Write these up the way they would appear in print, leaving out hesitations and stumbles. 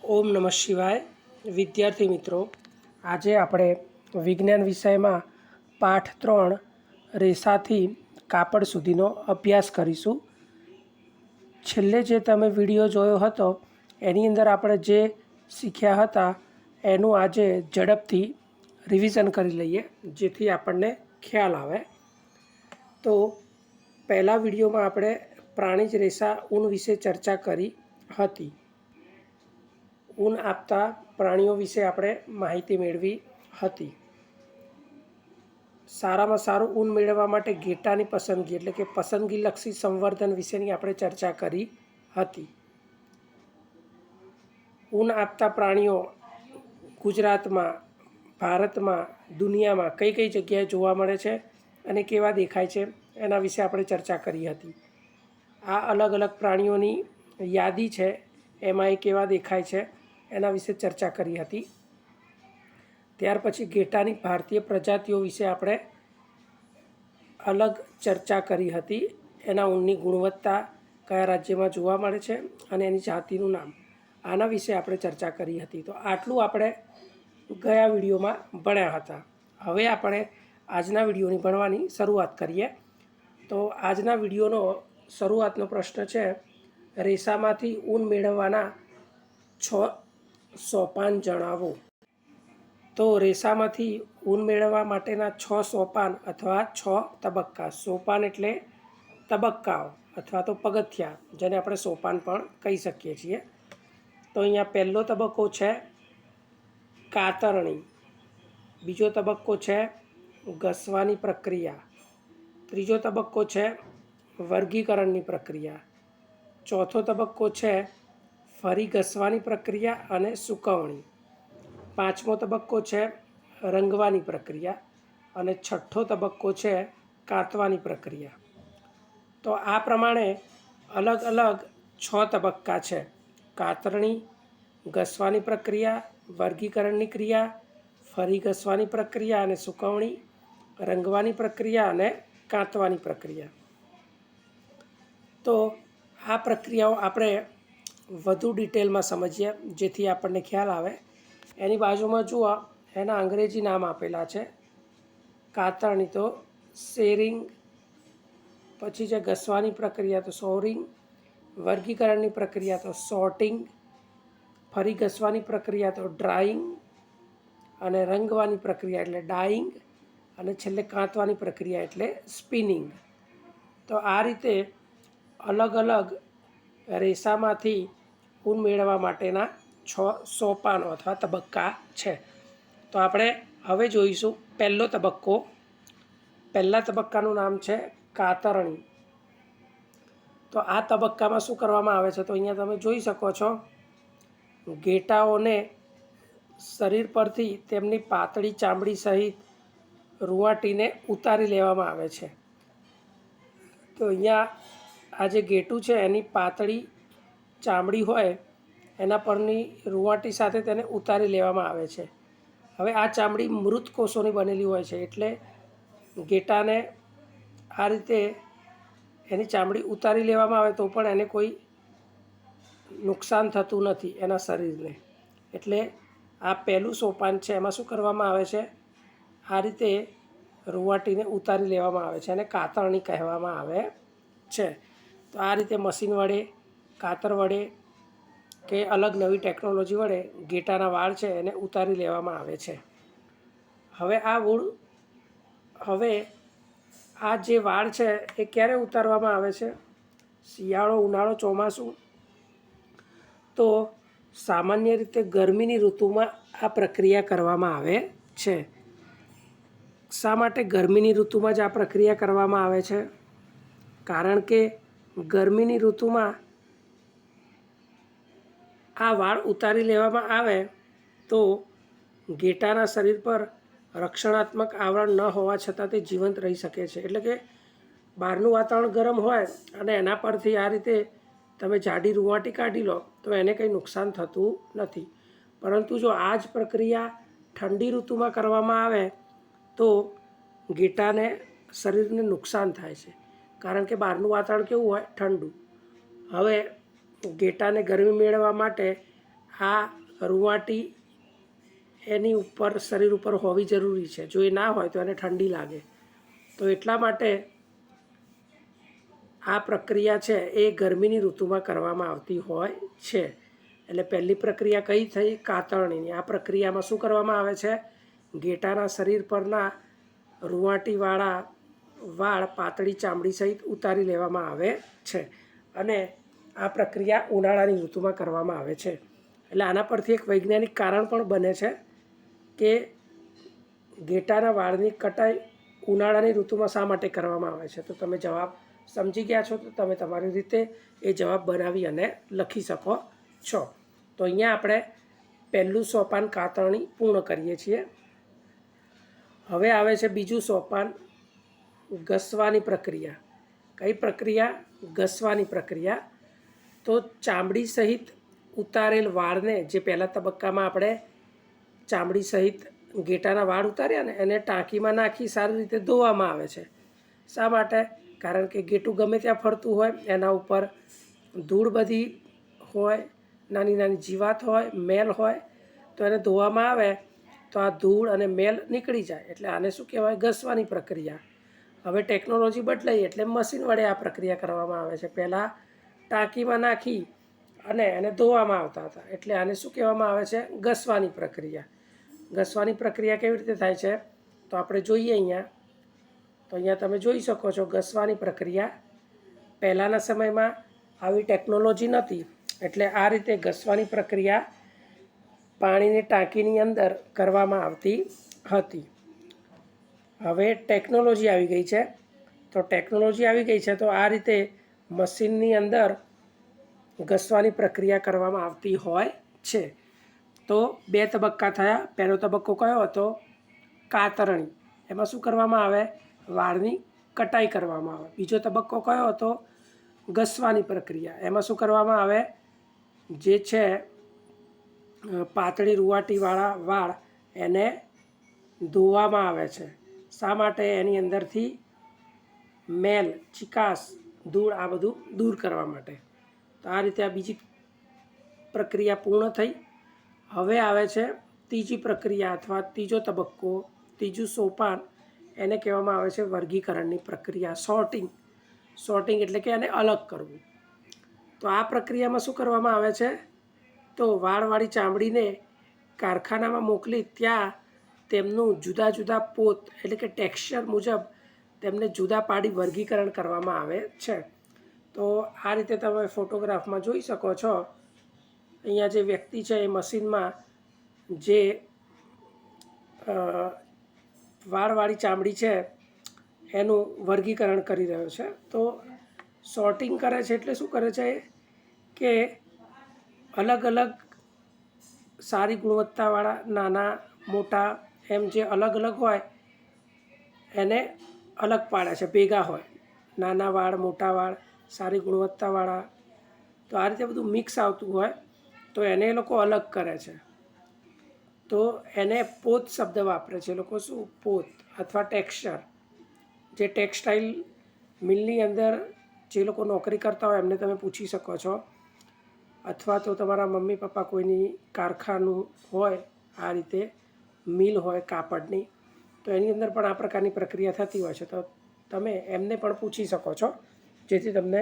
ओम नमः शिवाय। विद्यार्थी मित्रों, आज આપણે વિજ્ઞાન વિષયમાં પાઠ 3 રેસાથી કાપડ સુધીનો અભ્યાસ કરીશું। છેલ્લે જે તમે વિડિયો જોયો હતો એની અંદર આપણે જે શીખ્યા હતા એનું આજે ઝડપથી રિવિઝન કરી લઈએ જેથી આપણને ખ્યાલ આવે। તો પહેલા વિડિયોમાં આપણે પ્રાણીજ રેસા ઊન વિશે ચર્ચા કરી હતી। ઊન આપતા પ્રાણીઓ વિશે આપણે માહિતી મેળવી હતી। સારામાં સારું ઊન મેળવવા માટે ઘેટાની પસંદગી એટલે કે પસંદગીલક્ષી સંવર્ધન વિશેની આપણે ચર્ચા કરી હતી। ઊન આપતા પ્રાણીઓ ગુજરાતમાં, ભારતમાં, દુનિયામાં કઈ કઈ જગ્યાએ જોવા મળે છે અને કેવા દેખાય છે એના વિશે આપણે ચર્ચા કરી હતી। આ અલગ અલગ પ્રાણીઓની યાદી છે, એમાં એ કેવા દેખાય છે એના વિશે ચર્ચા કરી હતી। ત્યાર પછી ઘેટાની ભારતીય પ્રજાતિઓ વિશે આપણે અલગ ચર્ચા કરી હતી। એના ઊનની ગુણવત્તા કયા રાજ્યમાં જોવા મળે છે અને એની જાતિનું નામ, આના વિશે આપણે ચર્ચા કરી હતી। તો આટલું આપણે ગયા વિડીયોમાં ભણ્યા હતા। હવે આપણે આજના વિડીયોની ભણવાની શરૂઆત કરીએ। તો આજના વિડીયોનો શરૂઆતનો પ્રશ્ન છે, રેસામાંથી ઊન મેળવવાના 6 સોપાન જણાવો। તો રેસામાંથી ઊન મેળવવા માટેના 6 સોપાન અથવા 6 તબક્કા। સોપાન એટલે તબક્કાઓ અથવા તો પગથિયા, જેને આપણે સોપાન પણ કહી શકીએ છીએ। તો અહીંયા પહેલો તબક્કો છે કાતરણી, બીજો તબક્કો છે ઘસવાની પ્રક્રિયા, ત્રીજો તબક્કો છે વર્ગીકરણની પ્રક્રિયા, ચોથો તબક્કો છે ફરી ઘસવાની પ્રક્રિયા અને સૂકવણી, પાંચમો તબક્કો છે રંગવાની પ્રક્રિયા અને છઠ્ઠો તબક્કો છે કાતવાની પ્રક્રિયા। તો આ પ્રમાણે અલગ અલગ 6 તબક્કા છે: કાતરણી, ઘસવાની પ્રક્રિયા, વર્ગીકરણની ક્રિયા, ફરી ઘસવાની પ્રક્રિયા અને સૂકવણી, રંગવાની પ્રક્રિયા અને કાતવાની પ્રક્રિયા। તો આ પ્રક્રિયાઓ આપણે વધુ ડિટેલમાં સમજીએ જેથી આપણને ખ્યાલ આવે। એની બાજુમાં જુઓ, એના અંગ્રેજી નામ આપેલા છે। કાતરણી તો શેરિંગ, પછી છે ઘસવાની પ્રક્રિયા તો સોરિંગ, વર્ગીકરણની પ્રક્રિયા તો સોર્ટિંગ, ફરી ઘસવાની પ્રક્રિયા તો ડ્રાઇંગ અને રંગવાની પ્રક્રિયા એટલે ડાઇંગ અને છેલ્લે કાતવાની પ્રક્રિયા એટલે સ્પિનિંગ। તો આ રીતે અલગ અલગ રેસામાંથી ઊન મેળવવા માટેના 6 સોપાનો અથવા તબક્કા છે। તો આપણે હવે જોઈશું પહેલો તબક્કો। પહેલા તબક્કાનું નામ છે કાતરણી। તો આ તબક્કામાં શું કરવામાં આવે છે? તો અહીંયા તમે જોઈ શકો છો, ઘેટાઓને શરીર પરથી તેમની પાતળી ચામડી સહિત રૂંવાટીને ઉતારી લેવામાં આવે છે। તો અહીંયા આ જે ઘેટું છે એની પાતળી ચામડી હોય એના પરની રૂંવાટી સાથે તેને ઉતારી લેવામાં આવે છે। હવે આ ચામડી મૃત કોષોની બનેલી હોય છે, એટલે ઘેટાને આ રીતે એની ચામડી ઉતારી લેવામાં આવે તો પણ એને કોઈ નુકસાન થતું નથી એના શરીરને। એટલે આ પહેલું સોપાન છે, એમાં શું કરવામાં આવે છે? આ રીતે રૂંવાટીને ઉતારી લેવામાં આવે છે અને કાતરણી કહેવામાં આવે છે। તો આ રીતે મશીન વડે, કાતર વડે કે અલગ નવી ટેકનોલોજી વડે ઘેટાના વાળ છે એને ઉતારી લેવામાં આવે છે। હવે આ જે વાળ છે એ ક્યારે ઉતારવામાં આવે છે? શિયાળો, ઉનાળો, ચોમાસું? તો સામાન્ય રીતે ગરમીની ઋતુમાં આ પ્રક્રિયા કરવામાં આવે છે। શા માટે ગરમીની ઋતુમાં જ આ પ્રક્રિયા કરવામાં આવે છે? કારણ કે ગરમીની ઋતુમાં આ વાળ ઉતારી લેવામાં આવે તો ઘેટાના શરીર પર રક્ષણાત્મક આવરણ ન હોવા છતાં તે જીવંત રહી શકે છે। એટલે કે બહારનું વાતાવરણ ગરમ હોય અને એના પરથી આ રીતે તમે જાડી રૂંવાટી કાઢી લો તો એને કંઈ નુકસાન થતું નથી। પરંતુ જો આ જ પ્રક્રિયા ઠંડી ઋતુમાં કરવામાં આવે તો ઘેટાને શરીરને નુકસાન થાય છે, કારણ કે બહારનું વાતાવરણ કેવું હોય? ઠંડુ। હવે ઘેટાને ગરમી મેળવવા માટે આ રૂંવાટી એની ઉપર શરીર ઉપર હોવી જરૂરી છે. જો એ ના હોય તો એને ઠંડી લાગે. તો એટલા માટે આ પ્રક્રિયા છે એ ગરમીની ઋતુમાં કરવામાં આવતી હોય છે. એટલે પહેલી પ્રક્રિયા કઈ થઈ? કાતરણીની. આ પ્રક્રિયામાં શું કરવામાં આવે છે? ઘેટાના શરીર પરના રૂંવાટીવાળા વાળ પાતળી ચામડી સહિત ઉતારી લેવામાં આવે છે. અને આ પ્રક્રિયા ઉનાળાની ઋતુમાં કરવામાં આવે છે. એટલે આના પરથી એક વૈજ્ઞાનિક કારણ પણ બને છે કે ઘેટાના વાળની કટાઈ ઉનાળાની ઋતુમાં શા માટે કરવામાં આવે છે. તો તમે જવાબ સમજી ગયા છો તો તમે તમારી રીતે એ જવાબ બનાવી અને લખી શકો છો. તો અહીંયા આપણે પહેલું સોપાન કાતરણી પૂર્ણ કરીએ છીએ. હવે આવે છે બીજું સોપાન, ઘસવાની પ્રક્રિયા. કઈ પ્રક્રિયા? ઘસવાની પ્રક્રિયા. તો ચામડી સહિત ઉતારેલ વાળને, જે પહેલા તબક્કામાં આપણે ચામડી સહિત ઘેટાના વાળ ઉતાર્યા ને, એને ટાંકીમાં નાખી સારી રીતે ધોવામાં આવે છે. શા માટે? કારણ કે ઘેટું ગમે ત્યાં ફરતું હોય, એના ઉપર ધૂળ બધી હોય, નાની નાની જીવાત હોય, મેલ હોય, તો એને ધોવામાં આવે તો આ ધૂળ અને મેલ નીકળી જાય. એટલે આને શું કહેવાય? ઘસવાની પ્રક્રિયા. હવે ટેકનોલોજી બદલાઈ એટલે મશીન વડે આ પ્રક્રિયા કરવામાં આવે છે. પહેલાં ટાંકીમાં નાખી અને એને ધોવામાં આવતા હતા. એટલે આને શું કહેવામાં આવે છે? ઘસવાની પ્રક્રિયા. ઘસવાની પ્રક્રિયા કેવી રીતે થાય છે? તો આપણે જોઈએ અહીંયા. તો અહીંયા તમે જોઈ શકો છો ઘસવાની પ્રક્રિયા. પહેલાંના સમયમાં આવી ટેકનોલોજી નહોતી, એટલે આ રીતે ઘસવાની પ્રક્રિયા પાણીની ટાંકીની અંદર કરવામાં આવતી હતી. હવે ટેકનોલોજી આવી ગઈ છે. તો ટેકનોલોજી આવી ગઈ છે તો આ રીતે મશીનની અંદર ઘસવાની પ્રક્રિયા કરવામાં આવતી હોય છે. તો બે તબક્કા થયા. પહેલો તબક્કો કયો હતો? કાતરણી. એમાં શું કરવામાં આવે? વાળની કટાઈ કરવામાં આવે. બીજો તબક્કો કયો હતો? ઘસવાની પ્રક્રિયા. એમાં શું કરવામાં આવે? જે છે પાતળી રૂંવાટીવાળા વાળ એને ધોવામાં આવે છે. શા માટે? એની અંદરથી મેલ, ચિકાસ, ધૂળ આ બધું દૂર કરવા માટે. તો આ રીતે આ બીજી પ્રક્રિયા પૂર્ણ થઈ. હવે આવે છે ત્રીજી પ્રક્રિયા અથવા ત્રીજો તબક્કો, ત્રીજું સોપાન. એને કહેવામાં આવે છે વર્ગીકરણની પ્રક્રિયા, સોર્ટિંગ. સોર્ટિંગ એટલે કે એને અલગ કરવું. તો આ પ્રક્રિયામાં શું કરવામાં આવે છે? તો વાળવાળી ચામડીને કારખાનામાં મોકલી ત્યાં તેમનું જુદા જુદા પોત એટલે કે ટેક્સચર મુજબ તેમને જુદા પાડી વર્ગીકરણ કરવામાં આવે છે. તો આ રીતે તમે ફોટોગ્રાફમાં જોઈ શકો છો. અહીંયા જે વ્યક્તિ છે એ મશીનમાં જે વાળવાળી ચામડી છે એનું વર્ગીકરણ કરી રહ્યો છે. તો સોર્ટિંગ કરે છે એટલે શું કરે છે કે અલગ અલગ સારી ગુણવત્તાવાળા, નાના, મોટા એમ જે અલગ અલગ હોય એને અલગ પાડે છે. ભેગા હોય નાના વાળ, મોટા વાળ, સારી ગુણવત્તાવાળા. તો આ રીતે બધું મિક્સ આવતું હોય તો એને એ લોકો અલગ કરે છે. તો એને પોત શબ્દ વાપરે છે એ લોકો. શું? પોત અથવા ટેક્સચર. જે ટેક્સટાઇલ મિલની અંદર જે લોકો નોકરી કરતા હોય એમને તમે પૂછી શકો છો, અથવા તો તમારા મમ્મી પપ્પા કોઈની કારખાનું હોય, આ રીતે મિલ હોય કાપડની, તો એની અંદર પણ આ પ્રકારની પ્રક્રિયા થતી હોય છે. તો તમે એમને પણ પૂછી શકો છો, જેથી તમને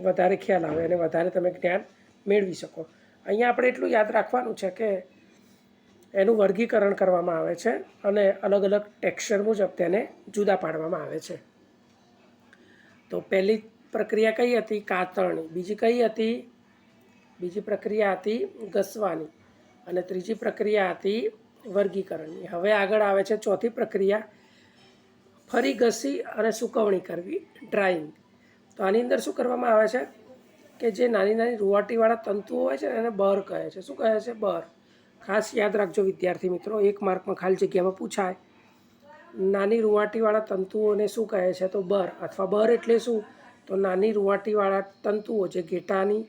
વધારે ખ્યાલ આવે અને વધારે તમે જ્ઞાન મેળવી શકો. અહીંયા આપણે એટલું યાદ રાખવાનું છે કે એનું વર્ગીકરણ કરવામાં આવે છે અને અલગ અલગ ટેક્સચર મુજબ તેને જુદા પાડવામાં આવે છે. તો પહેલી પ્રક્રિયા કઈ હતી? કાતરણી. બીજી કઈ હતી? બીજી પ્રક્રિયા હતી ઘસવાની. અને ત્રીજી પ્રક્રિયા હતી વર્ગીકરણની. હવે આગળ આવે છે ચોથી પ્રક્રિયા, ફરી ઘસી અને સૂકવણી કરવી, ડ્રાઇંગ. તો આની અંદર શું કરવામાં આવે છે કે જે નાની નાની રૂંવાટીવાળા તંતુઓ હોય છે એને બર કહે છે. શું કહે છે? બર. ખાસ યાદ રાખજો વિદ્યાર્થી મિત્રો, એક માર્કમાં ખાલી જગ્યામાં પૂછાય. નાની રૂંવાટીવાળા તંતુઓને શું કહે છે? તો બર. અથવા બર એટલે શું? તો નાની રૂંવાટીવાળા તંતુઓ જે ઘેટાની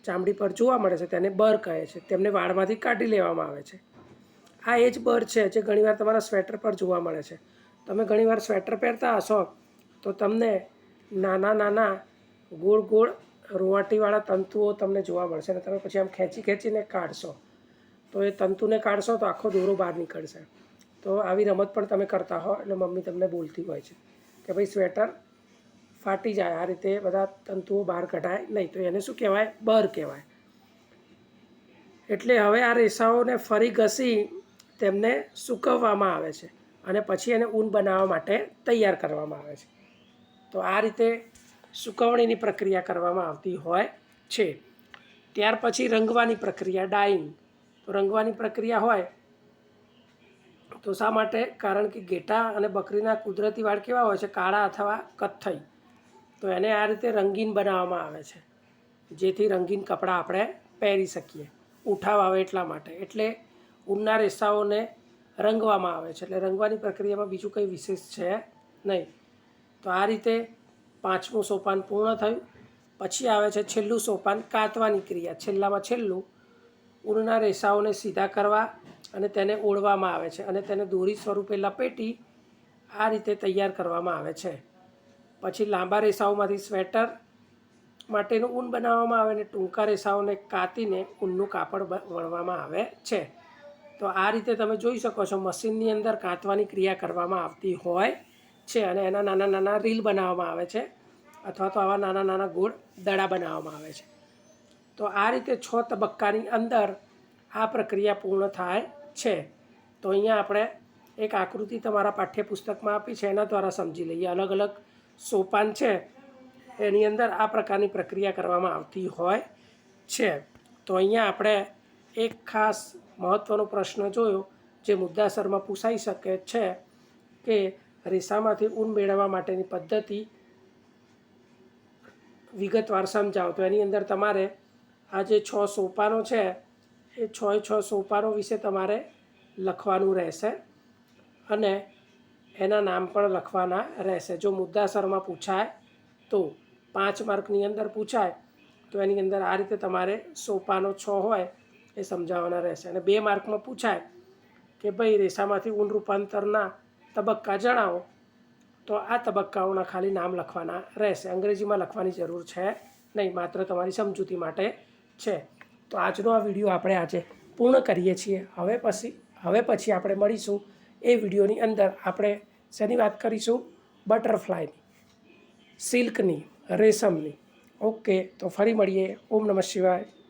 ચામડી પર જોવા મળે છે તેને બર કહે છે. તેમને વાળમાંથી કાઢી લેવામાં આવે છે. આ એ જ બર છે જે ઘણીવાર તમારા સ્વેટર પર જોવા મળે છે. તમે ઘણીવાર સ્વેટર પહેરતા હશો તો તમને નાના નાના ગોળ ગોળ રૂંવાટીવાળા તંતુઓ તમને જોવા મળશે અને તમે પછી આમ ખેંચીને કાઢશો તો એ તંતુને કાઢશો તો આખો દોરો બહાર નીકળશે. તો આવી રમત પણ તમે કરતા હો એટલે મમ્મી તમને બોલતી હોય છે કે ભાઈ સ્વેટર ફાટી જાય, આ રીતે બધા તંતુઓ બહાર કઢાય નહીં, તો એને શું કહેવાય? બર કહેવાય. એટલે હવે આ રેસાઓને ફરી ઘસી તેમને સૂકવવામાં આવે છે અને પછી એને ઊન બનાવવા માટે તૈયાર કરવામાં આવે છે. તો આ રીતે સૂકવણીની પ્રક્રિયા કરવામાં આવતી હોય છે. ત્યાર પછી રંગવાની પ્રક્રિયા, ડાઇંગ. તો રંગવાની પ્રક્રિયા હોય તો શા માટે? કારણ કે ઘેટા અને બકરીના કુદરતી વાળ કેવા હોય છે? કાળા અથવા કથ્થઈ. તો એને આ રીતે રંગીન બનાવવામાં આવે છે જેથી રંગીન કપડાં આપણે પહેરી શકીએ. ઉઠાવ આવે એટલા માટે. એટલે ઊનના રેસાઓને રંગવામાં આવે છે. એટલે રંગવાની પ્રક્રિયામાં બીજું કંઈ વિશેષ છે નહીં. તો આ રીતે 5મું સોપાન પૂર્ણ થયું. પછી આવે છે છેલ્લું સોપાન, કાતવાની ક્રિયા. છેલ્લામાં છેલ્લું ઊનના રેસાઓને સીધા કરવા અને તેને ઓળવામાં આવે છે અને તેને દોરી સ્વરૂપે લપેટી આ રીતે તૈયાર કરવામાં આવે છે. પછી લાંબા રેસાઓમાંથી સ્વેટર માટેનું ઊન બનાવવામાં આવે અને ટૂંકા રેસાઓને કાતીને ઊનનું કાપડ વણવામાં આવે છે. તો આ રીતે તમે જોઈ શકો છો મશીનની અંદર કાતવાની ક્રિયા કરવામાં આવતી હોય છે અને એના નાના નાના રીલ બનાવવામાં આવે છે અથવા તો આવા નાના નાના ગોળ દડા બનાવવામાં આવે છે. તો આ રીતે 6 તબક્કાની અંદર આ પ્રક્રિયા પૂર્ણ થાય છે. તો અહીંયા આપણે એક આકૃતિ તમારા પાઠ્યપુસ્તકમાં આપી છે, એના દ્વારા સમજી લઈએ. અલગ અલગ સોપાન છે એની અંદર આ પ્રકારની પ્રક્રિયા કરવામાં આવતી હોય છે. તો અહીંયા આપણે એક ખાસ મહત્ત્વનો પ્રશ્ન જોયો જે મુદ્દાસરમાં પૂછાઈ શકે છે કે રેસામાંથી ઊન મેળવવા માટેની પદ્ધતિ વિગતવાર સમજાવો. તો એની અંદર તમારે આ જે 6 સોપાનો છે એ 6 સોપાનો વિશે તમારે લખવાનું રહેશે અને એના નામ પણ લખવાના રહેશે. જો મુદ્દાસરમાં પૂછાય તો 5 માર્કની અંદર પૂછાય તો એની અંદર આ રીતે તમારે સોપાનો 6 હોય એ સમજાવવાના રહેશે. અને 2 માર્કમાં પૂછાય કે ભાઈ રેસામાંથી ઊન રૂપાંતરના તબક્કા જણાવો, તો આ તબક્કાઓના ખાલી નામ લખવાના રહેશે. અંગ્રેજીમાં લખવાની જરૂર છે નહીં, માત્ર તમારી સમજૂતી માટે છે. તો આજનો આ વિડીયો આપણે આજે પૂર્ણ કરીએ છીએ. હવે પછી આપણે મળીશું એ વિડીયોની અંદર. આપણે શેની વાત કરીશું? બટરફ્લાયની, સિલ્કની, રેશમની. ઓકે, તો ફરી મળીએ. ઓમ નમઃ શિવાય.